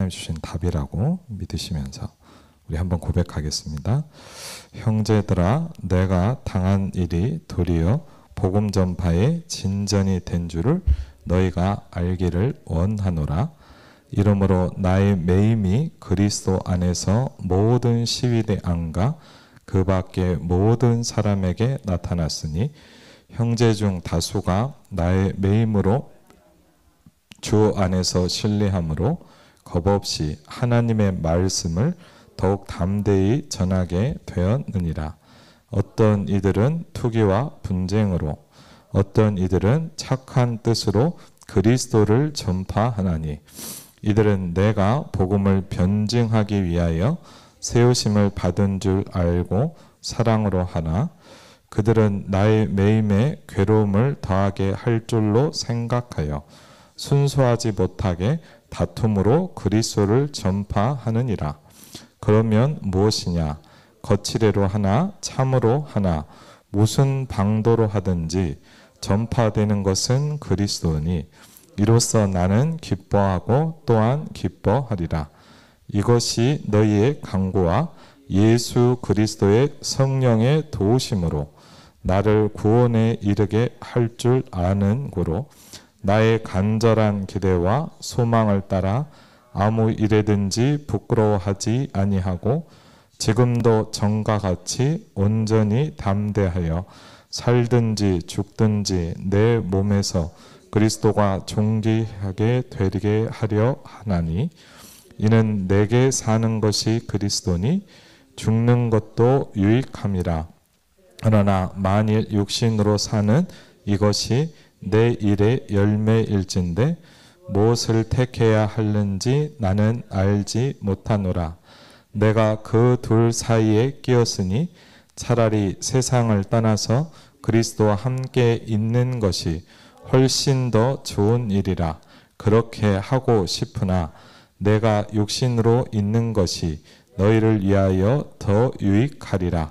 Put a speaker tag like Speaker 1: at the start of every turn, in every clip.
Speaker 1: 주신 답이라고 믿으시면서 우리 한번 고백하겠습니다. 형제들아, 내가 당한 일이 도리어 복음 전파의 진전이 된 줄을 너희가 알기를 원하노라. 이러므로 나의 매임이 그리스도 안에서 모든 시위대 안과 그 밖의 모든 사람에게 나타났으니 형제 중 다수가 나의 매임으로 주 안에서 신뢰함으로 겁없이 하나님의 말씀을 더욱 담대히 전하게 되었느니라. 어떤 이들은 투기와 분쟁으로, 어떤 이들은 착한 뜻으로 그리스도를 전파하나니, 이들은 내가 복음을 변증하기 위하여 세우심을 받은 줄 알고 사랑으로 하나, 그들은 나의 매임에 괴로움을 더하게 할 줄로 생각하여 순수하지 못하게 다툼으로 그리스도를 전파하느니라. 그러면 무엇이냐? 거칠애로 하나 참으로 하나 무슨 방도로 하든지 전파되는 것은 그리스도니, 이로써 나는 기뻐하고 또한 기뻐하리라. 이것이 너희의 강구와 예수 그리스도의 성령의 도우심으로 나를 구원에 이르게 할 줄 아는 고로 나의 간절한 기대와 소망을 따라 아무 일에든지 부끄러워하지 아니하고 지금도 전과 같이 온전히 담대하여 살든지 죽든지 내 몸에서 그리스도가 존귀하게 되게 하려 하나니, 이는 내게 사는 것이 그리스도니 죽는 것도 유익함이라. 그러나 만일 육신으로 사는 이것이 내 일의 열매일진데 무엇을 택해야 하는지 나는 알지 못하노라. 내가 그 둘 사이에 끼었으니 차라리 세상을 떠나서 그리스도와 함께 있는 것이 훨씬 더 좋은 일이라. 그렇게 하고 싶으나 내가 육신으로 있는 것이 너희를 위하여 더 유익하리라.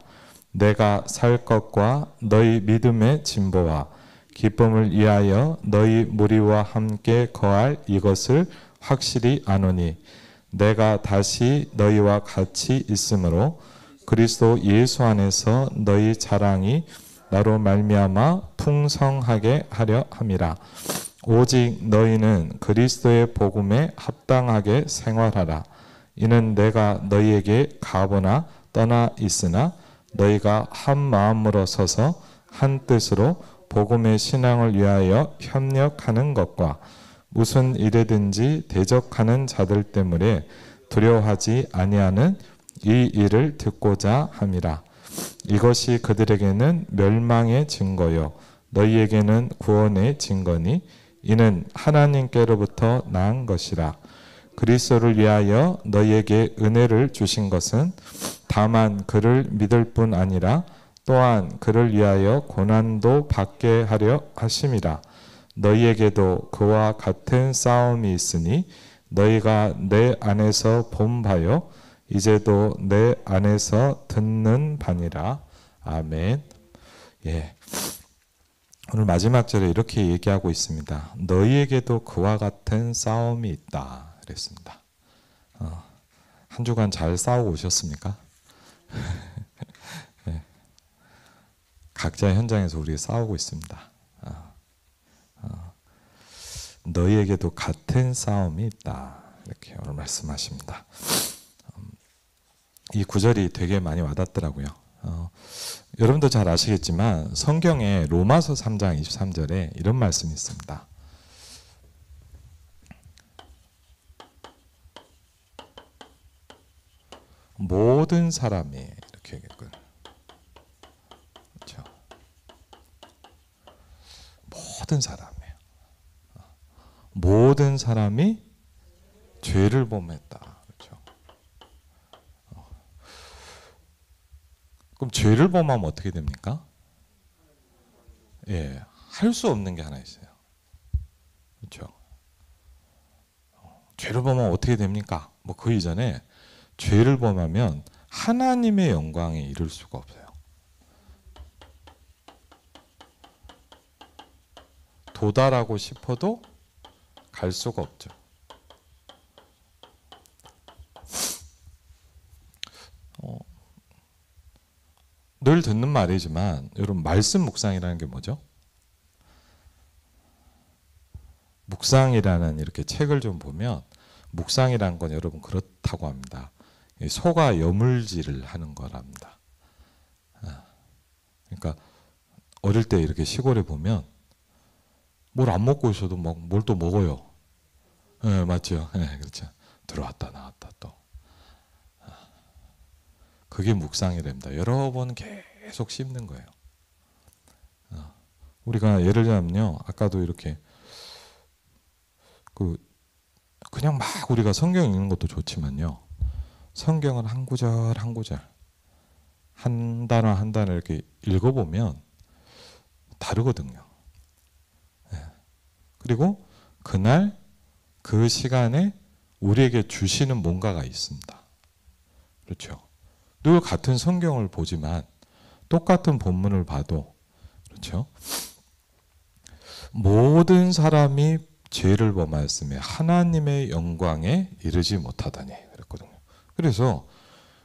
Speaker 1: 내가 살 것과 너희 믿음의 진보와 기쁨을 위하여 너희 무리와 함께 거할 이것을 확실히 아노니, 내가 다시 너희와 같이 있으므로 그리스도 예수 안에서 너희 자랑이 나로 말미암아 풍성하게 하려 함이라. 오직 너희는 그리스도의 복음에 합당하게 생활하라. 이는 내가 너희에게 가보나 떠나 있으나 너희가 한 마음으로 서서 한 뜻으로 복음의 신앙을 위하여 협력하는 것과 무슨 일에든지 대적하는 자들 때문에 두려워하지 아니하는 이 일을 듣고자 함이라. 이것이 그들에게는 멸망의 증거요 너희에게는 구원의 증거니, 이는 하나님께로부터 난 것이라. 그리스도를 위하여 너희에게 은혜를 주신 것은 다만 그를 믿을 뿐 아니라 또한 그를 위하여 고난도 받게 하려 하심이라. 너희에게도 그와 같은 싸움이 있으니 너희가 내 안에서 본 바요 이제도 내 안에서 듣는 바니라. 아멘. 예. 오늘 마지막 절에 이렇게 얘기하고 있습니다. 너희에게도 그와 같은 싸움이 있다 그랬습니다. 한 주간 잘 싸우고 오셨습니까? 예. 각자 현장에서 우리 싸우고 있습니다. 너희에게도 같은 싸움이 있다 이렇게 오늘 말씀하십니다. 이 구절이 되게 많이 와닿더라고요. 여러분도 잘 아시겠지만 성경에 로마서 3장 23절에 이런 말씀이 있습니다. 모든 사람이 이렇게 얘기했고요. 그렇죠? 모든 사람이 죄를 범했다. 그렇죠? 그럼 죄를 범하면 어떻게 됩니까? 예, 할 수 없는 게 하나 있어요. 그렇죠? 죄를 범하면 어떻게 됩니까? 뭐 그 이전에 죄를 범하면 하나님의 영광에 이를 수가 없어요. 도달하고 싶어도 갈 수가 없죠. 늘 듣는 말이지만 여러분 말씀 묵상이라는 게 뭐죠? 묵상이라는 이렇게 책을 좀 보면 묵상이라는 건 여러분 그렇다고 합니다. 소가 여물질을 하는 거랍니다. 그러니까 어릴 때 이렇게 시골에 보면 뭘 안 먹고 있어도 뭘 또 먹어요. 네, 맞죠? 네, 그렇죠. 들어왔다 나왔다 또. 그게 묵상이랍니다. 여러 번 계속 씹는 거예요. 우리가 예를 들면요, 아까도 이렇게 그냥 막 우리가 성경 읽는 것도 좋지만요, 성경은 한 구절 한 구절, 한 단어 한 단어 이렇게 읽어보면 다르거든요. 그리고 그날 그 시간에 우리에게 주시는 뭔가가 있습니다. 그렇죠. 늘 같은 성경을 보지만 똑같은 본문을 봐도 그렇죠. 모든 사람이 죄를 범하였으며 하나님의 영광에 이르지 못하다니 그랬거든요. 그래서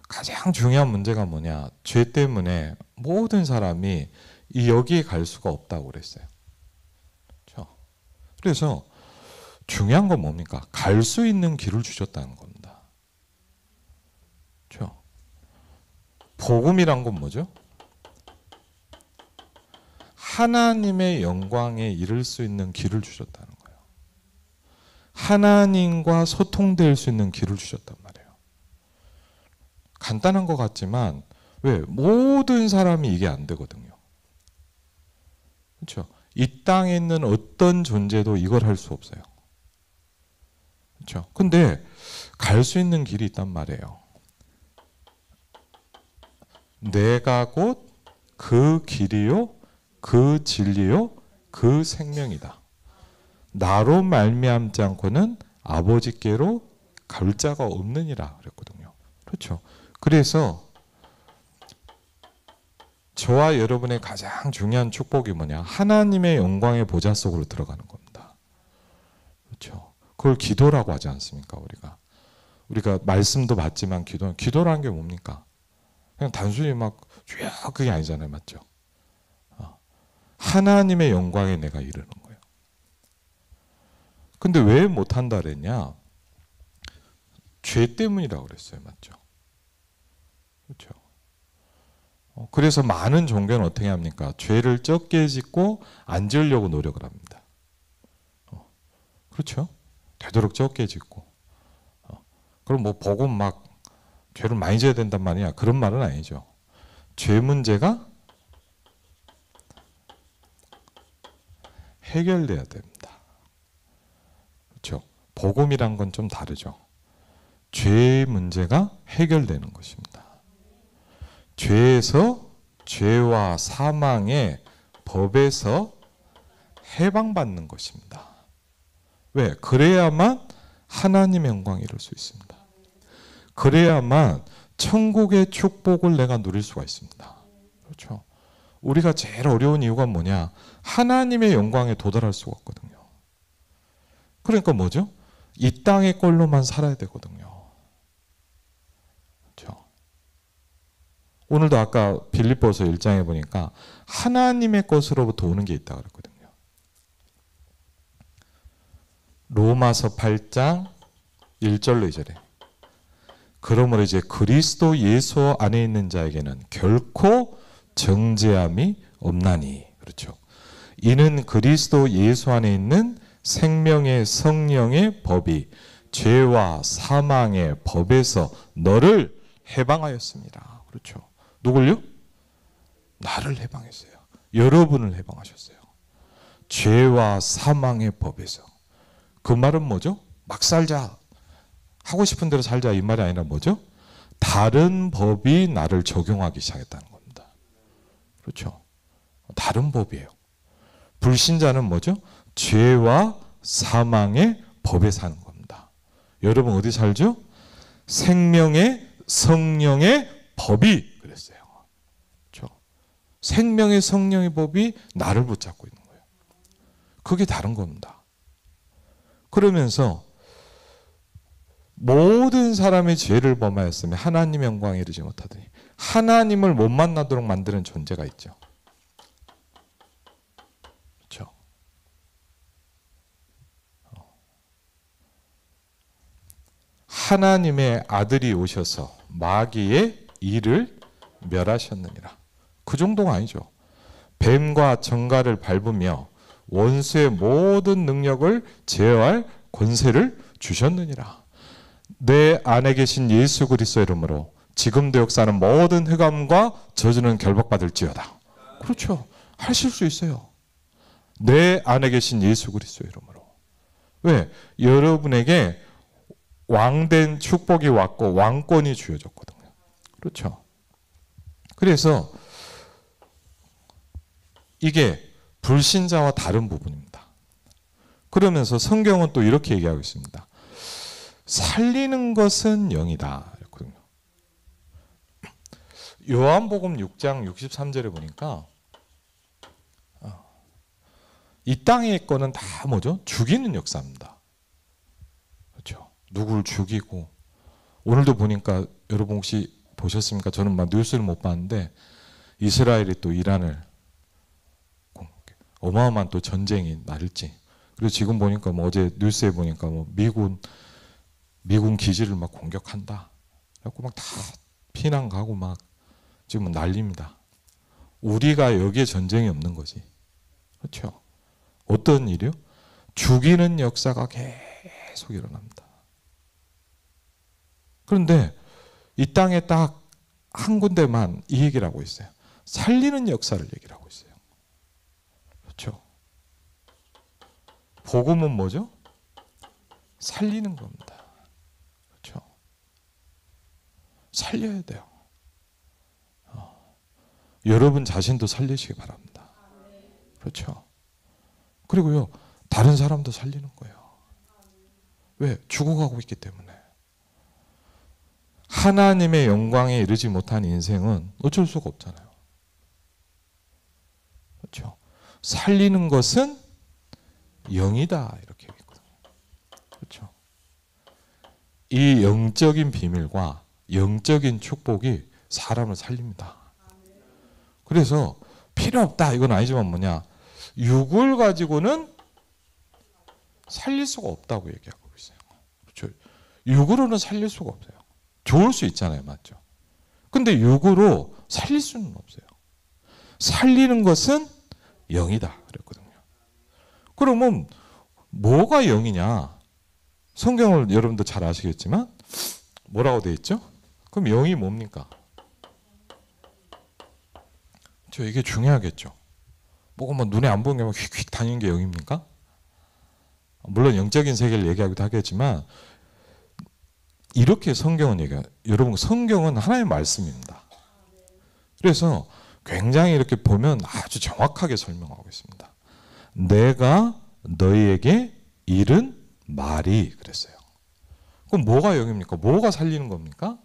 Speaker 1: 가장 중요한 문제가 뭐냐? 죄 때문에 모든 사람이 여기에 갈 수가 없다고 그랬어요. 그렇죠? 그래서 중요한 건 뭡니까? 갈 수 있는 길을 주셨다는 겁니다. 그렇죠? 복음이란 건 뭐죠? 하나님의 영광에 이를 수 있는 길을 주셨다는 거예요. 하나님과 소통될 수 있는 길을 주셨단 말이에요. 간단한 것 같지만 왜? 모든 사람이 이게 안 되거든요. 그렇죠? 이 땅에 있는 어떤 존재도 이걸 할 수 없어요. 그렇죠? 근데 갈 수 있는 길이 있단 말이에요. 내가 곧 그 길이요, 그 진리요, 그 생명이다. 나로 말미암지 않고는 아버지께로 갈 자가 없느니라 그랬거든요. 그렇죠? 그래서 저와 여러분의 가장 중요한 축복이 뭐냐? 하나님의 영광의 보좌 속으로 들어가는 겁니다. 그렇죠? 그걸 기도라고 하지 않습니까? 우리가 말씀도 받지만 기도라는 게 뭡니까? 그냥 단순히 막 주여 그게 아니잖아요. 맞죠? 하나님의 영광에 내가 이르는 거예요. 근데 왜 못한다 그랬냐? 죄 때문이라고 그랬어요. 맞죠? 그렇죠? 그래서 많은 종교는 어떻게 합니까? 죄를 적게 짓고 안 지으려고 노력을 합니다. 그렇죠? 되도록 적게 짓고. 그럼 뭐 복음 막 죄를 많이 져야 된단 말이야. 그런 말은 아니죠. 죄 문제가 해결돼야 됩니다. 그렇죠? 복음이란 건 좀 다르죠. 죄 문제가 해결되는 것입니다. 죄와 사망의 법에서 해방받는 것입니다. 왜? 그래야만 하나님의 영광을 이룰 수 있습니다. 그래야만 천국의 축복을 내가 누릴 수가 있습니다. 그렇죠? 우리가 제일 어려운 이유가 뭐냐? 하나님의 영광에 도달할 수가 없거든요. 그러니까 뭐죠? 이 땅의 꼴로만 살아야 되거든요. 그렇죠? 오늘도 아까 빌립보서 1장에 보니까 하나님의 것으로부터 오는 게 있다 그랬거든요. 로마서 8장 1절로 2절에 그러므로 이제 그리스도 예수 안에 있는 자에게는 결코 정죄함이 없나니. 그렇죠? 이는 그리스도 예수 안에 있는 생명의 성령의 법이 죄와 사망의 법에서 너를 해방하였습니다. 그렇죠? 누굴요? 나를 해방했어요. 여러분을 해방하셨어요. 죄와 사망의 법에서. 그 말은 뭐죠? 막 살자. 하고 싶은 대로 살자 이 말이 아니라 뭐죠? 다른 법이 나를 적용하기 시작했다는 겁니다. 그렇죠? 다른 법이에요. 불신자는 뭐죠? 죄와 사망의 법에 사는 겁니다. 여러분 어디 살죠? 생명의 성령의 법이 그랬어요. 그렇죠? 생명의 성령의 법이 나를 붙잡고 있는 거예요. 그게 다른 겁니다. 그러면서 모든 모든 사람이 죄를 범하였으며 하나님의 영광에 이르지 못하더니 하나님을 못 만나도록 만드는 존재가 있죠. 그렇죠? 하나님의 아들이 오셔서 마귀의 일을 멸하셨느니라. 그 정도가 아니죠. 뱀과 정갈을 밟으며 원수의 모든 능력을 제어할 권세를 주셨느니라. 내 안에 계신 예수 그리스도의 이름으로 지금도 역사하는 모든 흑암과 저주는 결박받을지어다. 그렇죠. 하실 수 있어요. 내 안에 계신 예수 그리스도의 이름으로. 왜? 여러분에게 왕된 축복이 왔고 왕권이 주어졌거든요. 그렇죠. 그래서 이게 불신자와 다른 부분입니다. 그러면서 성경은 또 이렇게 얘기하고 있습니다. 살리는 것은 영이다. 그랬거든요. 요한복음 6장 63절에 보니까 이 땅의 거는 다 뭐죠? 죽이는 역사입니다. 그렇죠. 누굴 죽이고 오늘도 보니까 여러분 혹시 보셨습니까? 저는 막 뉴스를 못 봤는데 이스라엘이 또 이란을 어마어마한 또 전쟁이 날지. 그리고 지금 보니까 뭐 어제 뉴스에 보니까 뭐 미군 기지를 막 공격한다. 그래갖고 막 다 피난 가고 막 지금 난립니다. 우리가 여기에 전쟁이 없는 거지. 그렇죠? 어떤 일이요? 죽이는 역사가 계속 일어납니다. 그런데 이 땅에 딱 한 군데만 이 얘기를 하고 있어요. 살리는 역사를 얘기를 하고 있어요. 그렇죠? 복음은 뭐죠? 살리는 겁니다. 그렇죠? 살려야 돼요. 여러분 자신도 살리시기 바랍니다. 그렇죠? 그리고요, 다른 사람도 살리는 거예요. 왜? 죽어가고 있기 때문에. 하나님의 영광에 이르지 못한 인생은 어쩔 수가 없잖아요. 그렇죠? 살리는 것은 영이다. 이렇게 얘기했거든요. 그렇죠? 이 영적인 비밀과 영적인 축복이 사람을 살립니다. 그래서 필요 없다. 이건 아니지만 뭐냐. 육을 가지고는 살릴 수가 없다고 얘기하고 있어요. 그렇죠? 육으로는 살릴 수가 없어요. 좋을 수 있잖아요. 맞죠? 근데 육으로 살릴 수는 없어요. 살리는 것은 영이다. 그랬거든요. 그러면 뭐가 영이냐? 성경을 여러분도 잘 아시겠지만 뭐라고 되어 있죠? 그럼 영이 뭡니까? 이게 중요하겠죠. 뭐가 뭐 눈에 안 보이는 게 휙휙 다니는 게 영입니까? 물론 영적인 세계를 얘기하기도 하겠지만 이렇게 성경은 얘기해요. 여러분 성경은 하나님의 말씀입니다. 그래서 굉장히 이렇게 보면 아주 정확하게 설명하고 있습니다. 내가 너희에게 이른 말이 그랬어요. 그럼 뭐가 영입니까? 뭐가 살리는 겁니까?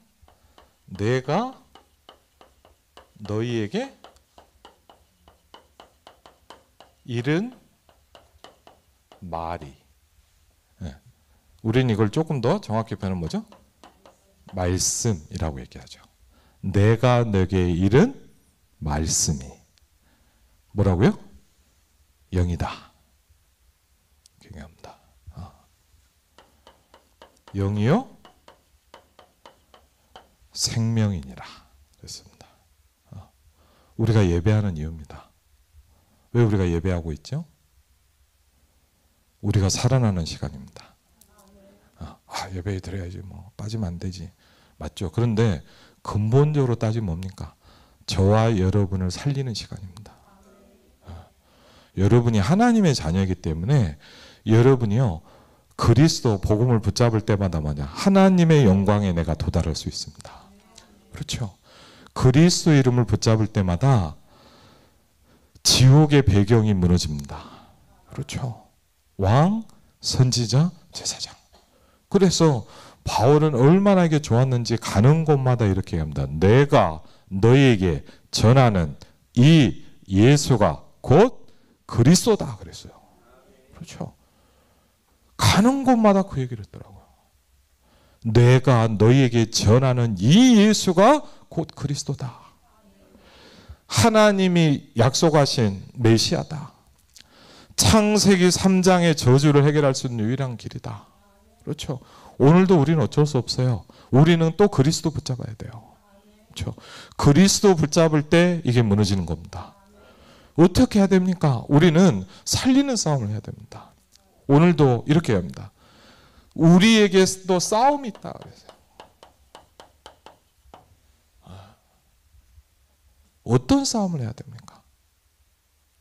Speaker 1: 내가 너희에게 이른 말이. 네. 우리는 이걸 조금 더 정확히 표현하면 뭐죠? 말씀이라고 얘기하죠. 내가 너에게 이른 말씀이 뭐라고요? 영이다. 경외합니다. 영이요? 생명이니라. 그랬습니다. 우리가 예배하는 이유입니다. 왜 우리가 예배하고 있죠? 우리가 살아나는 시간입니다. 예배에 드려야지 뭐 빠지면 안 되지. 맞죠? 그런데 근본적으로 따지면 뭡니까? 저와 여러분을 살리는 시간입니다. 여러분이 하나님의 자녀이기 때문에 여러분이요 그리스도 복음을 붙잡을 때마다 뭐냐 하나님의 영광에 내가 도달할 수 있습니다. 그렇죠? 그리스도 이름을 붙잡을 때마다 지옥의 배경이 무너집니다. 그렇죠? 왕, 선지자, 제사장. 그래서 바울은 얼마나 이게 좋았는지 가는 곳마다 이렇게 합니다. 내가 너희에게 전하는 이 예수가 곧 그리스도다 그랬어요. 그렇죠? 가는 곳마다 그 얘기를 했더라고요. 내가 너희에게 전하는 이 예수가 곧 그리스도다. 하나님이 약속하신 메시아다. 창세기 3장의 저주를 해결할 수 있는 유일한 길이다. 그렇죠. 오늘도 우리는 어쩔 수 없어요. 우리는 또 그리스도 붙잡아야 돼요. 그렇죠. 그리스도 붙잡을 때 이게 무너지는 겁니다. 어떻게 해야 됩니까? 우리는 살리는 싸움을 해야 됩니다. 오늘도 이렇게 해야 합니다. 우리에게도 싸움이 있다. 그래서 어떤 싸움을 해야 됩니까?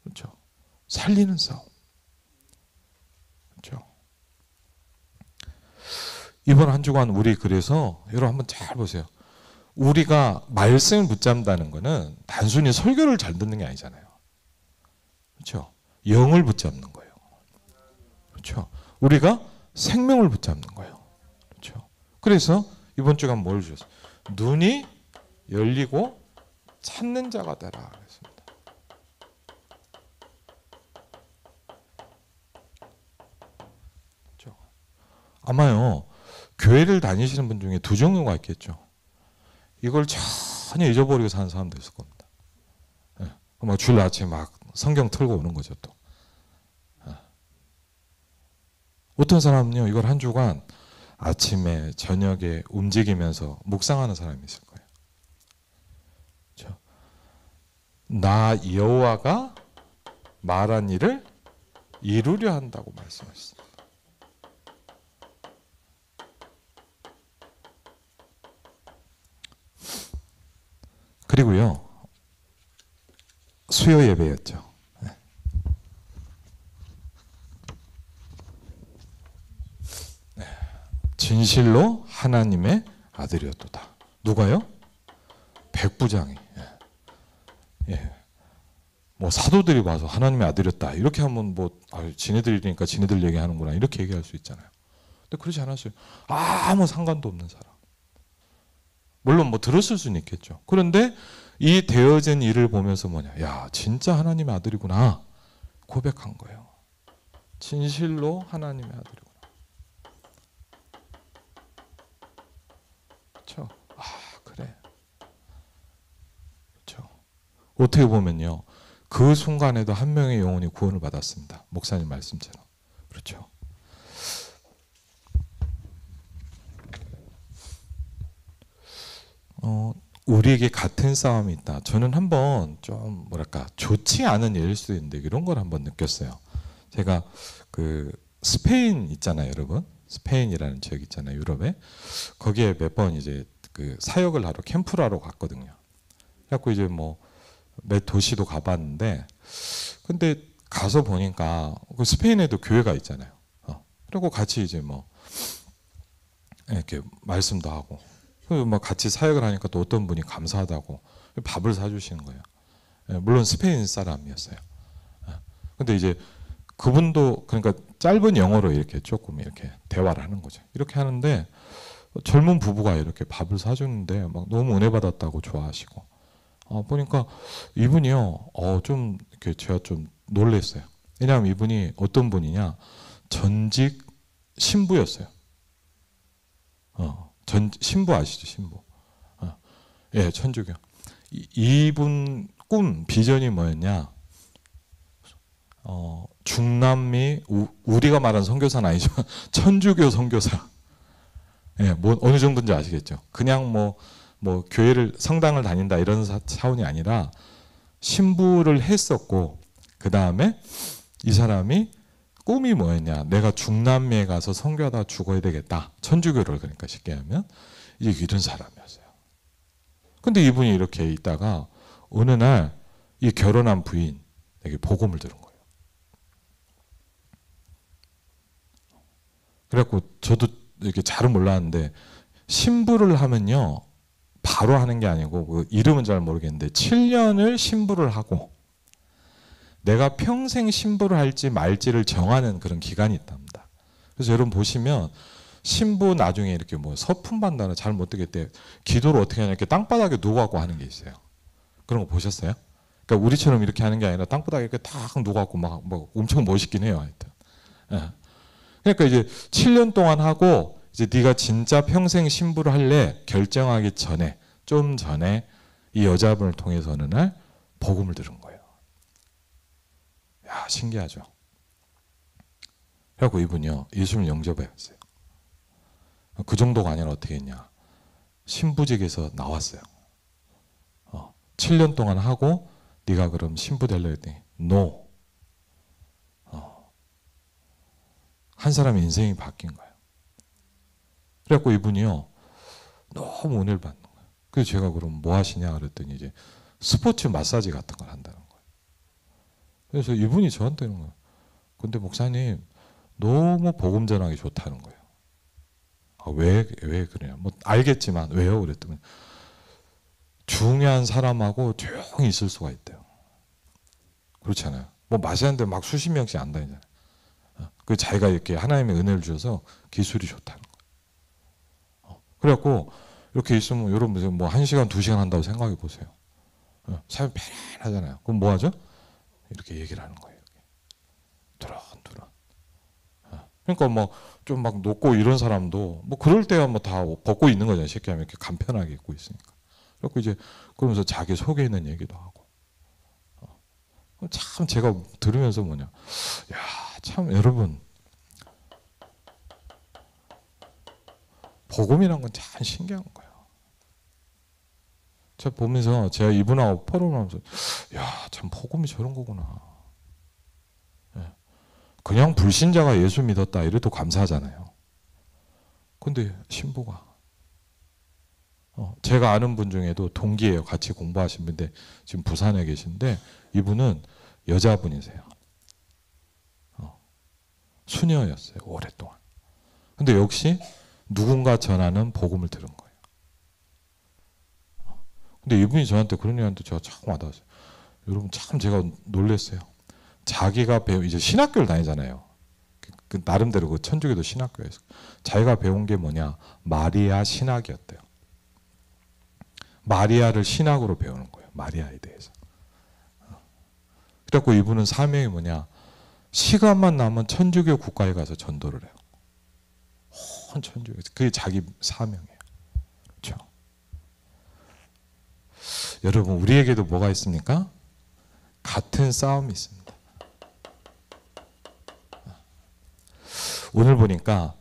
Speaker 1: 그렇죠. 살리는 싸움. 그렇죠. 이번 한 주간 우리 그래서 여러분 한번 잘 보세요. 우리가 말씀을 붙잡는다는 것은 단순히 설교를 잘 듣는 게 아니잖아요. 그렇죠. 영을 붙잡는 거예요. 그렇죠. 우리가 생명을 붙잡는 거예요. 그렇죠. 그래서 이번 주간 뭘 주셨어요? 눈이 열리고 찾는 자가 되라 그랬습니다. 그렇죠. 아마요 교회를 다니시는 분 중에 두 종류가 있겠죠. 이걸 전혀 잊어버리고 사는 사람도 있을 겁니다. 네. 막 주일 아침에 막 성경 틀고 오는 거죠 또. 네. 어떤 사람은요 이걸 한 주간 아침에 저녁에 움직이면서 묵상하는 사람이 있을 거예요. 그렇죠? 나 여호와가 말한 일을 이루려 한다고 말씀하셨습니다. 그리고요 수요 예배였죠. 네. 네. 진실로 하나님의 아들이었도다. 누가요? 백부장이. 예. 뭐 사도들이 와서 하나님의 아들이었다 이렇게 하면 뭐 지네들이니까 지네들 얘기하는구나 이렇게 얘기할 수 있잖아요. 근데 그러지 않았어요. 아무 상관도 없는 사람. 물론 뭐 들었을 수는 있겠죠. 그런데 이 되어진 일을 보면서 뭐냐, 야 진짜 하나님의 아들이구나 고백한 거예요. 진실로 하나님의 아들이구나. 그렇죠. 아 그래. 그렇죠. 어떻게 보면요, 그 순간에도 한 명의 영혼이 구원을 받았습니다. 목사님 말씀처럼. 그렇죠. 우리에게 같은 싸움이 있다. 저는 한번 좀 뭐랄까 좋지 않은 예일 수도 있는데 이런 걸 한번 느꼈어요. 제가 그 스페인 있잖아요, 여러분. 스페인이라는 지역 있잖아요, 유럽에. 거기에 몇 번 이제 그 사역을 하러 캠프를 하러 갔거든요. 그래갖고 이제 뭐 몇 도시도 가봤는데, 근데 가서 보니까 그 스페인에도 교회가 있잖아요. 그리고 같이 이제 뭐 이렇게 말씀도 하고. 뭐 같이 사역을 하니까 또 어떤 분이 감사하다고 밥을 사주시는 거예요. 물론 스페인 사람이었어요. 근데 이제 그분도 그러니까 짧은 영어로 이렇게 조금 이렇게 대화를 하는 거죠. 이렇게 하는데 젊은 부부가 이렇게 밥을 사주는데 막 너무 은혜 받았다고 좋아하시고, 보니까 이분이요, 좀 이렇게 제가 좀 놀랬어요. 왜냐하면 이분이 어떤 분이냐, 전직 신부였어요. 신부 아시죠? 신부. 예, 천주교. 이분 꿈, 비전이 뭐였냐? 중남미, 우리가 말하는 선교사는 아니죠. 천주교 선교사. 예, 뭐 어느 정도인지 아시겠죠? 그냥 뭐 교회를 성당을 다닌다 이런 차원이 아니라 신부를 했었고, 그 다음에 이 사람이 꿈이 뭐였냐? 내가 중남미에 가서 선교하다 죽어야 되겠다. 천주교를, 그러니까 쉽게 하면 이런 사람이었어요. 근데 이분이 이렇게 있다가 어느 날 이 결혼한 부인에게 복음을 들은 거예요. 그래갖고 저도 이렇게 잘은 몰랐는데, 신부를 하면요 바로 하는 게 아니고, 그 이름은 잘 모르겠는데 7년을 신부를 하고 내가 평생 신부를 할지 말지를 정하는 그런 기간이 있답니다. 그래서 여러분 보시면 신부 나중에 이렇게 뭐 서품 받는다는, 잘 못 듣겠대. 기도를 어떻게 하냐, 이렇게 땅바닥에 누워갖고 하는 게 있어요. 그런 거 보셨어요? 그러니까 우리처럼 이렇게 하는 게 아니라 땅바닥에 이렇게 탁 누워갖고 막 엄청 멋있긴 해요. 하여튼. 예. 그러니까 이제 7년 동안 하고 이제 네가 진짜 평생 신부를 할래 결정하기 전에, 좀 전에 이 여자분을 통해서 어느 날 복음을 들은 거예요. 야, 신기하죠. 그래갖고 이분이요, 예수를 영접했어요. 그 정도가 아니라 어떻게 했냐, 신부직에서 나왔어요. 7년 동안 하고 네가 그럼 신부 되려 했더니 NO. 한 사람의 인생이 바뀐 거예요. 그래갖고 이분이요, 너무 은혜를 받는 거예요. 그래서 제가 그럼 뭐 하시냐 그랬더니 이제 스포츠 마사지 같은 걸 한다는 거예요. 그래서 이분이 저한테 이런 거예요. 근데 목사님 너무 복음 전하기 좋다는 거예요. 왜 그래요? 뭐 알겠지만 왜요? 그랬더니 중요한 사람하고 조용히 있을 수가 있대요. 그렇잖아요. 뭐 마시는데 막 수십 명씩 안 다니잖아요. 그 자기가 이렇게 하나님의 은혜를 주셔서 기술이 좋다는 거예요. 그래갖고 이렇게 있으면 여러분 뭐 1시간 2시간 한다고 생각해 보세요. 삶이 편안하잖아요. 그럼 뭐 하죠? 이렇게 얘기를 하는 거예요. 두런두런. 그러니까 뭐 좀 막 높고 이런 사람도 뭐 그럴 때야 뭐 다 벗고 있는 거잖아요. 쉽게 하면 이렇게 간편하게 입고 있으니까. 그래갖고 이제 그러면서 자기 속에 있는 얘기도 하고. 참 제가 들으면서 뭐냐, 야, 참 여러분 복음이란 건 참 신기한 거예요. 제가 보면서 제가 이분하고 포럼하면서 야, 참 복음이 저런 거구나. 그냥 불신자가 예수 믿었다 이래도 감사하잖아요. 근데 신부가 제가 아는 분 중에도 동기예요. 같이 공부하신 분인데 지금 부산에 계신데 이분은 여자분이세요. 수녀였어요. 오랫동안. 근데 역시 누군가 전하는 복음을 들은 거예요. 근데 이분이 저한테 그런 얘기하는데 제가 참 와닿았어요. 여러분 참 제가 놀랐어요. 자기가 이제 신학교를 다니잖아요. 그 나름대로 그 천주교도 신학교에서 자기가 배운 게 뭐냐, 마리아 신학이었대요. 마리아를 신학으로 배우는 거예요. 마리아에 대해서. 그래갖고 이분은 사명이 뭐냐, 시간만 나면 천주교 국가에 가서 전도를 해요. 온 천주교. 그게 자기 사명이에요. 그렇죠? 여러분 우리에게도 뭐가 있습니까? 같은 싸움이 있습니다. 오늘 보니까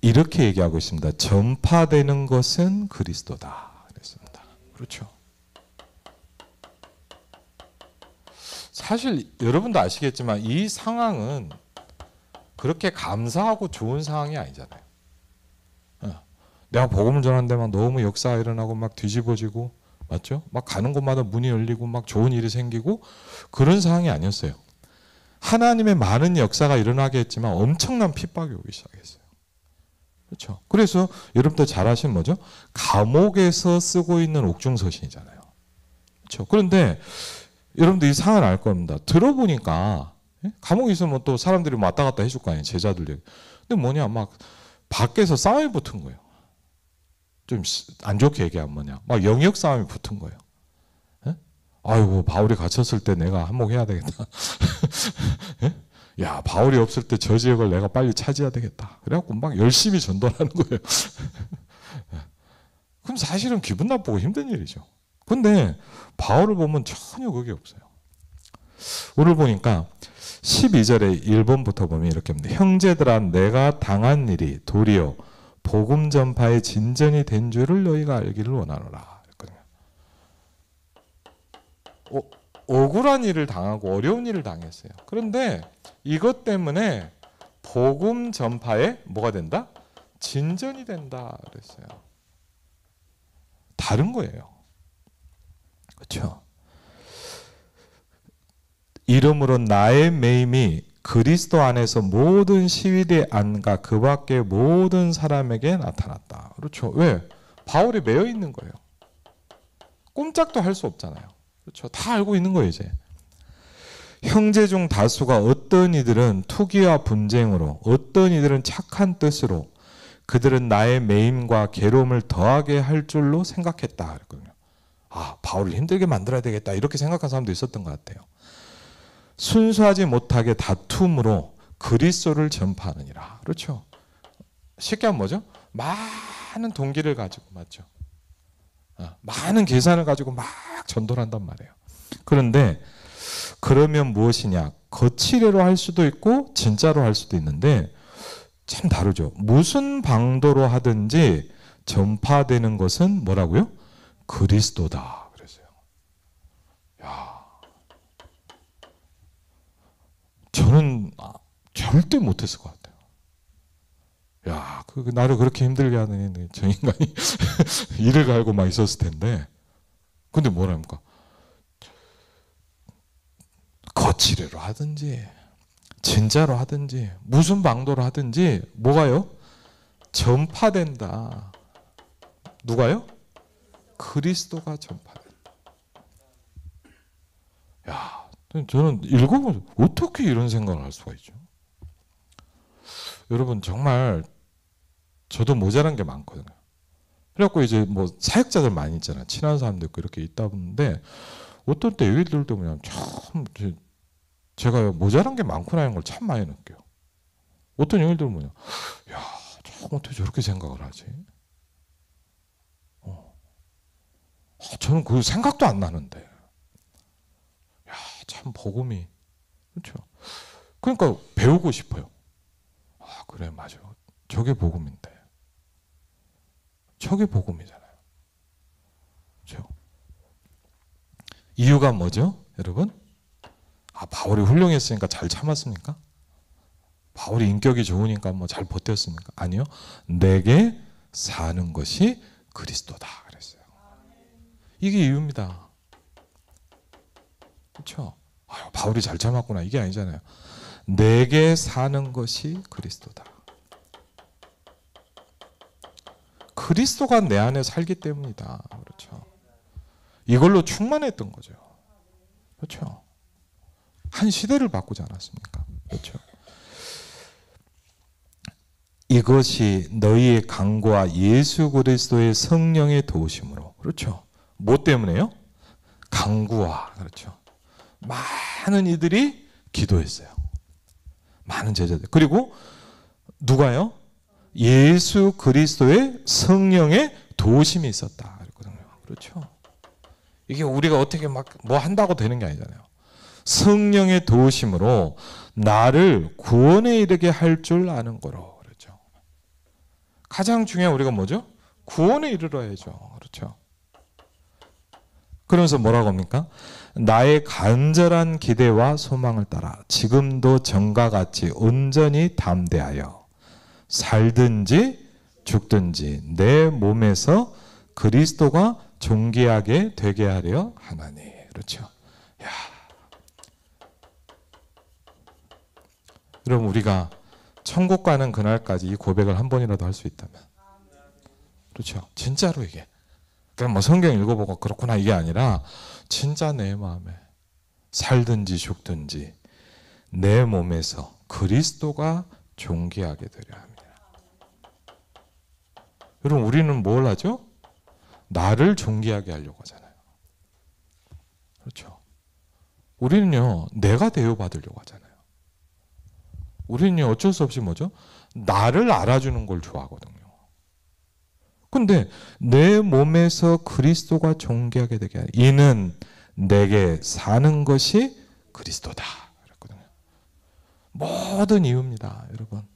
Speaker 1: 이렇게 얘기하고 있습니다. 전파되는 것은 그리스도다. 그랬습니다. 그렇죠. 사실 여러분도 아시겠지만 이 상황은 그렇게 감사하고 좋은 상황이 아니잖아요. 내가 복음을 전하는데 막 너무 역사가 일어나고 막 뒤집어지고, 맞죠? 막 가는 곳마다 문이 열리고 막 좋은 일이 생기고 그런 상황이 아니었어요. 하나님의 많은 역사가 일어나게 했지만 엄청난 핍박이 오기 시작했어요. 그렇죠? 그래서 여러분들 잘 아시는 뭐죠? 감옥에서 쓰고 있는 옥중서신이잖아요. 그렇죠? 그런데 여러분들 이 상황을 알 겁니다. 들어보니까 감옥에 있으면 또 사람들이 왔다 갔다 해줄 거 아니에요. 제자들. 근데 뭐냐, 막 밖에서 싸움이 붙은 거예요. 좀 안 좋게 얘기하면 뭐냐, 막 영역 싸움이 붙은 거예요. 아이고, 바울이 갇혔을 때 내가 한몫해야 되겠다. 야, 바울이 없을 때 저 지역을 내가 빨리 차지해야 되겠다. 그래갖고 막 열심히 전도하는 거예요. 그럼 사실은 기분 나쁘고 힘든 일이죠. 근데 바울을 보면 전혀 그게 없어요. 오늘 보니까 12절에 1번부터 보면 이렇게 합니다. 형제들아, 내가 당한 일이 도리어 복음 전파의 진전이 된 줄을 너희가 알기를 원하노라. 억울한 일을 당하고 어려운 일을 당했어요. 그런데 이것 때문에 복음 전파에 뭐가 된다? 진전이 된다 그랬어요. 다른 거예요. 그렇죠? 이러므로 나의 매임이 그리스도 안에서 모든 시위대 안과 그 밖의 모든 사람에게 나타났다. 그렇죠? 왜? 바울이 매여 있는 거예요. 꼼짝도 할 수 없잖아요. 그렇죠? 다 알고 있는 거예요, 이제. 형제 중 다수가 어떤 이들은 투기와 분쟁으로, 어떤 이들은 착한 뜻으로, 그들은 나의 매임과 괴로움을 더하게 할 줄로 생각했다. 그랬거든요. 아, 바울을 힘들게 만들어야 되겠다. 이렇게 생각한 사람도 있었던 것 같아요. 순수하지 못하게 다툼으로 그리스도를 전파하느니라. 그렇죠? 쉽게 하면 뭐죠? 많은 동기를 가지고 맞죠? 많은 계산을 가지고 막 전도를 한단 말이에요. 그런데 그러면 무엇이냐? 거치대로 할 수도 있고 진짜로 할 수도 있는데 참 다르죠. 무슨 방도로 하든지 전파되는 것은 뭐라고요? 그리스도다. 그랬어요. 야, 저는 절대 못했을 것 같아요. 야, 나를 그렇게 힘들게 하는 저 인간이 이를 갈고 막 있었을 텐데. 근데 뭐랍니까? 거치대로 하든지 진짜로 하든지 무슨 방도로 하든지 뭐가요? 전파된다. 누가요? 그리스도가 전파된다. 야, 저는 읽어보면서 어떻게 이런 생각을 할 수가 있죠? 여러분 정말 저도 모자란 게 많거든요. 그래갖고 이제 뭐 사역자들 많이 있잖아요. 친한 사람도 있고 이렇게 있다 보는데 어떤 때 얘기 들을 때 그냥 참 제가 모자란 게 많구나 하는 걸 참 많이 느껴요. 어떤 얘기를 들으면 야, 참 어떻게 저렇게 생각을 하지? 저는 그 생각도 안 나는데. 야, 참 복음이 그렇죠. 그러니까 배우고 싶어요. 아, 그래 맞아. 저게 복음인데. 저게 복음이잖아요. 그렇죠? 이유가 뭐죠, 여러분? 바울이 훌륭했으니까 잘 참았습니까? 바울이 인격이 좋으니까 뭐 잘 버텼습니까? 아니요. 내게 사는 것이 그리스도다 그랬어요. 이게 이유입니다. 그렇죠? 바울이 잘 참았구나 이게 아니잖아요. 내게 사는 것이 그리스도다. 그리스도가 내 안에 살기 때문이다. 그렇죠? 이걸로 충만했던 거죠. 그렇죠? 한 시대를 바꾸지 않았습니까? 그렇죠? 이것이 너희의 강구와 예수 그리스도의 성령의 도우심으로. 그렇죠? 뭐 때문에요? 강구와. 그렇죠? 많은 이들이 기도했어요. 많은 제자들. 그리고 누가요? 예수 그리스도의 성령의 도우심이 있었다. 그랬거든요. 그렇죠? 이게 우리가 어떻게 막 뭐 한다고 되는 게 아니잖아요. 성령의 도우심으로 나를 구원에 이르게 할 줄 아는 거로. 그렇죠? 가장 중요한 우리가 뭐죠? 구원에 이르러야죠. 그렇죠? 그러면서 뭐라고 합니까? 나의 간절한 기대와 소망을 따라 지금도 전과 같이 온전히 담대하여 살든지 죽든지 내 몸에서 그리스도가 존귀하게 되게 하려 하나니. 그렇죠? 야. 그럼 우리가 천국 가는 그날까지 이 고백을 한 번이라도 할 수 있다면, 그렇죠? 진짜로 이게 그냥 뭐 성경 읽어보고 그렇구나 이게 아니라 진짜 내 마음에 살든지 죽든지 내 몸에서 그리스도가 존귀하게 되려 합니다. 여러분 우리는 뭘 하죠? 나를 존귀하게 하려고 하잖아요. 그렇죠? 우리는요 내가 대우받으려고 하잖아요. 우리는요 어쩔 수 없이 뭐죠? 나를 알아주는 걸 좋아하거든요. 근데 내 몸에서 그리스도가 존귀하게 되게 하니 이는 내게 사는 것이 그리스도다 그랬거든요. 모든 이유입니다, 여러분.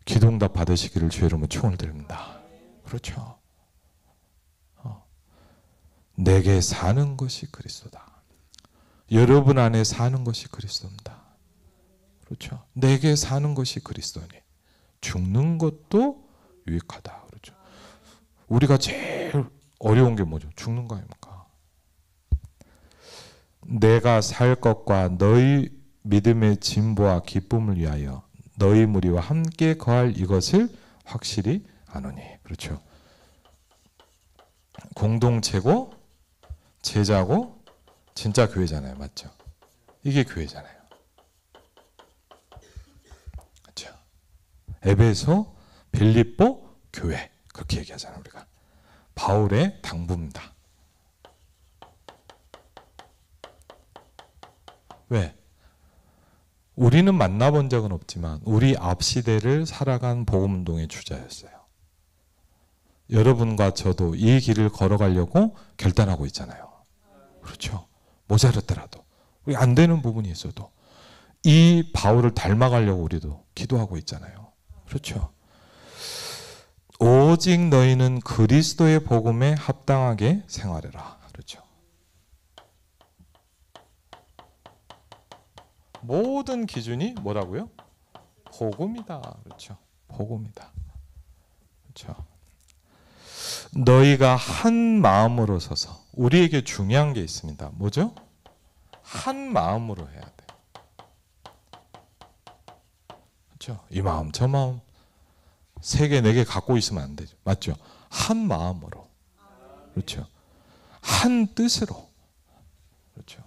Speaker 1: 기도응답 받으시기를 주의 이름으로 축원을 드립니다. 그렇죠. 내게 사는 것이 그리스도다. 여러분 안에 사는 것이 그리스도입니다. 그렇죠. 내게 사는 것이 그리스도니 죽는 것도 유익하다. 그렇죠. 우리가 제일 어려운 게 뭐죠? 죽는 거 아닙니까? 내가 살 것과 너희 믿음의 진보와 기쁨을 위하여 너희 무리와 함께 거할 이것을 확실히 아노니. 그렇죠. 공동체고 제자고 진짜 교회잖아요. 맞죠? 이게 교회잖아요. 그렇죠. 에베소, 빌립보, 교회 그렇게 얘기하잖아요. 우리가 바울의 당부입니다. 왜? 우리는 만나본 적은 없지만 우리 앞 시대를 살아간 복음운동의 주자였어요. 여러분과 저도 이 길을 걸어가려고 결단하고 있잖아요. 그렇죠. 모자랐더라도 우리 안 되는 부분이 있어도 이 바울을 닮아가려고 우리도 기도하고 있잖아요. 그렇죠. 오직 너희는 그리스도의 복음에 합당하게 생활해라. 그렇죠. 모든 기준이 뭐라고요? 복음이다. 그렇죠. 복음이다. 그렇죠. 너희가 한 마음으로 서서 우리에게 중요한 게 있습니다. 뭐죠? 한 마음으로 해야 돼. 그렇죠. 이 마음 저 마음 세 개, 네 개 갖고 있으면 안 되죠. 맞죠? 한 마음으로. 그렇죠. 한 뜻으로. 그렇죠.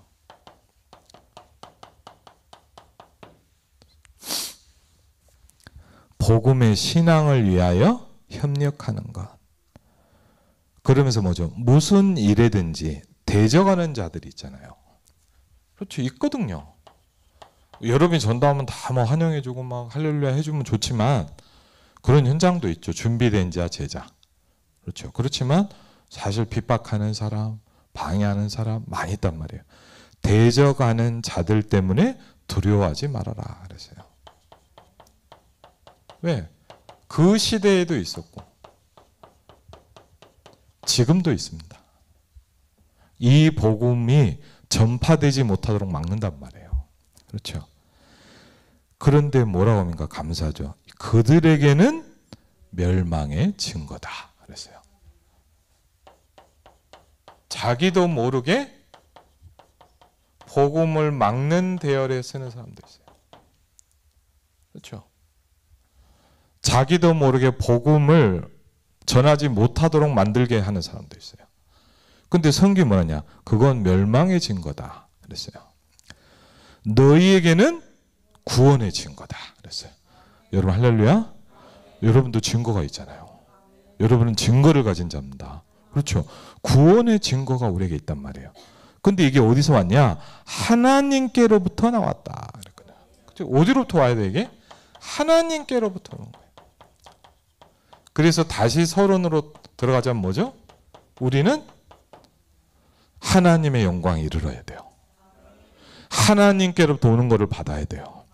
Speaker 1: 복음의 신앙을 위하여 협력하는 것. 그러면서 뭐죠? 무슨 일에든지 대적하는 자들이 있잖아요. 그렇죠. 있거든요. 여러분이 전도하면 다 뭐 환영해주고 막 할렐루야 해주면 좋지만 그런 현장도 있죠. 준비된 자, 제자. 그렇죠. 그렇지만 사실 핍박하는 사람, 방해하는 사람 많이 있단 말이에요. 대적하는 자들 때문에 두려워하지 말아라 그랬어요. 왜? 그 시대에도 있었고 지금도 있습니다. 이 복음이 전파되지 못하도록 막는단 말이에요. 그렇죠. 그런데 뭐라고 합니까? 감사하죠. 그들에게는 멸망의 증거다 그랬어요. 자기도 모르게 복음을 막는 대열에 쓰는 사람도 있어요. 그렇죠. 자기도 모르게 복음을 전하지 못하도록 만들게 하는 사람도 있어요. 근데 성경이 뭐냐? 그건 멸망의 증거다 그랬어요. 너희에게는 구원의 증거다 그랬어요. 여러분 할렐루야. 여러분도 증거가 있잖아요. 여러분은 증거를 가진 자입니다. 그렇죠. 구원의 증거가 우리에게 있단 말이에요. 근데 이게 어디서 왔냐? 하나님께로부터 나왔다. 그렇죠. 어디로부터 와야 돼 이게? 하나님께로부터 오는 거예요. 그래서 다시 서론으로 들어가자면 뭐죠? 우리는 하나님의 영광에 이르러야 돼요. 하나님께로부터 오는 것을 받아야 돼요.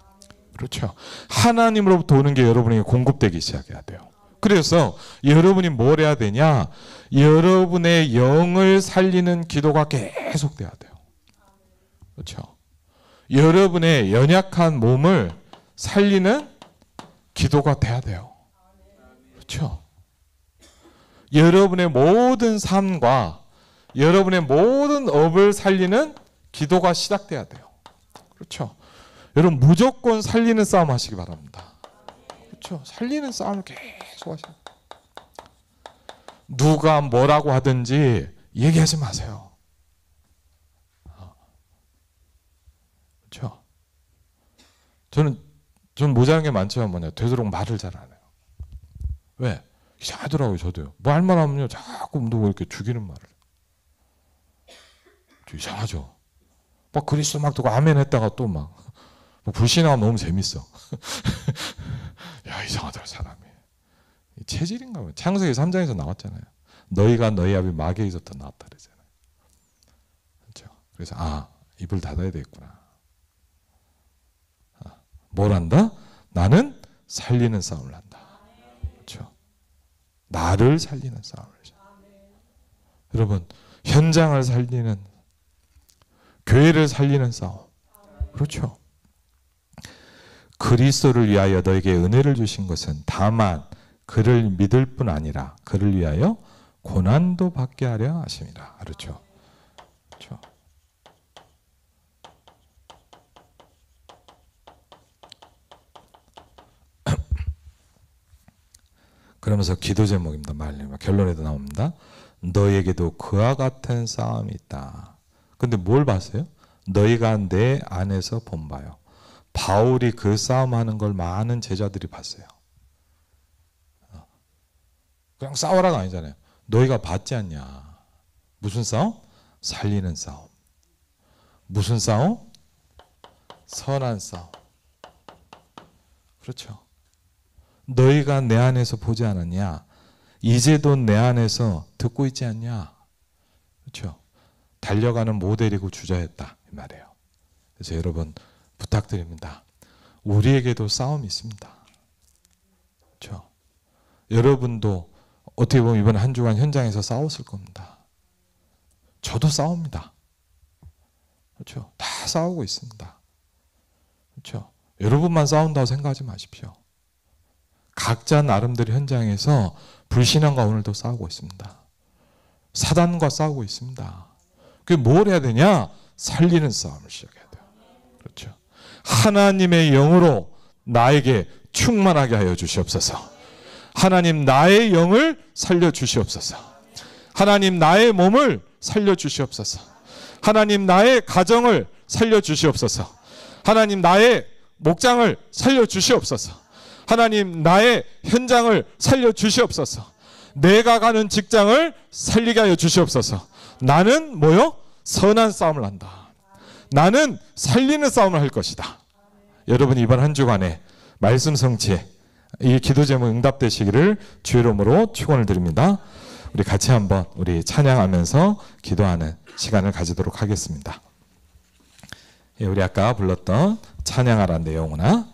Speaker 1: 그렇죠. 하나님으로부터 오는 게 여러분에게 공급되기 시작해야 돼요. 그래서 여러분이 뭘 해야 되냐? 여러분의 영을 살리는 기도가 계속 돼야 돼요. 그렇죠. 여러분의 연약한 몸을 살리는 기도가 돼야 돼요. 그렇죠. 여러분의 모든 삶과 여러분의 모든 업을 살리는 기도가 시작돼야 돼요. 그렇죠. 여러분 무조건 살리는 싸움 하시기 바랍니다. 그렇죠. 살리는 싸움을 계속 하셔야 돼요. 누가 뭐라고 하든지 얘기하지 마세요. 그렇죠. 저는 모자란 게 많지만 뭐냐, 되도록 말을 잘 안 해요. 왜? 이상하더라고요. 저도요. 뭐 할 말 하면요 자꾸 누구 이렇게 죽이는 말을. 이상하죠. 막 그리스도 막 듣고 아멘 했다가 또 막 불신하면 너무 재밌어. 야 이상하더라 사람이. 체질인가 봐요. 창세기 3장에서 나왔잖아요. 너희가 너희 아비 마귀에서부터 나왔다 그러잖아요. 그렇죠. 그래서 입을 닫아야 되겠구나. 뭘 한다? 나는 살리는 싸움을 한다. 그렇죠. 나를 살리는 싸움을. 여러분 현장을 살리는, 교회를 살리는 싸움. 그렇죠. 그리스도를 위하여 너에게 은혜를 주신 것은 다만 그를 믿을 뿐 아니라 그를 위하여 고난도 받게 하려 하심이라. 그렇죠. 그렇죠. 그러면서 기도 제목입니다. 결론에도 나옵니다. 너에게도 그와 같은 싸움이 있다. 근데 뭘 봤어요? 너희가 내 안에서 본 바요. 바울이 그 싸움하는 걸 많은 제자들이 봤어요. 그냥 싸우라가 아니잖아요. 너희가 봤지 않냐. 무슨 싸움? 살리는 싸움. 무슨 싸움? 선한 싸움. 그렇죠. 너희가 내 안에서 보지 않았냐? 이제도 내 안에서 듣고 있지 않냐? 그렇죠. 달려가는 모델이고 주자였다 이 말이에요. 그래서 여러분 부탁드립니다. 우리에게도 싸움이 있습니다. 그렇죠. 여러분도 어떻게 보면 이번 한 주간 현장에서 싸웠을 겁니다. 저도 싸웁니다. 그렇죠. 다 싸우고 있습니다. 그렇죠. 여러분만 싸운다고 생각하지 마십시오. 각자 나름대로 현장에서 불신앙과 오늘도 싸우고 있습니다. 사단과 싸우고 있습니다. 그게 뭘 해야 되냐? 살리는 싸움을 시작해야 돼요. 그렇죠. 하나님의 영으로 나에게 충만하게 하여 주시옵소서. 하나님 나의 영을 살려 주시옵소서. 하나님 나의 몸을 살려 주시옵소서. 하나님 나의 가정을 살려 주시옵소서. 하나님 나의 목장을 살려 주시옵소서. 하나님 나의 현장을 살려 주시옵소서. 내가 가는 직장을 살리게 하여 주시옵소서. 나는 뭐요? 선한 싸움을 한다. 나는 살리는 싸움을 할 것이다. 여러분 이번 한 주간에 말씀 성취 이 기도 제목 응답되시기를 주의 이름으로 축원을 드립니다. 우리 같이 한번 우리 찬양하면서 기도하는 시간을 가지도록 하겠습니다. 우리 아까 불렀던 찬양하라는 내용이나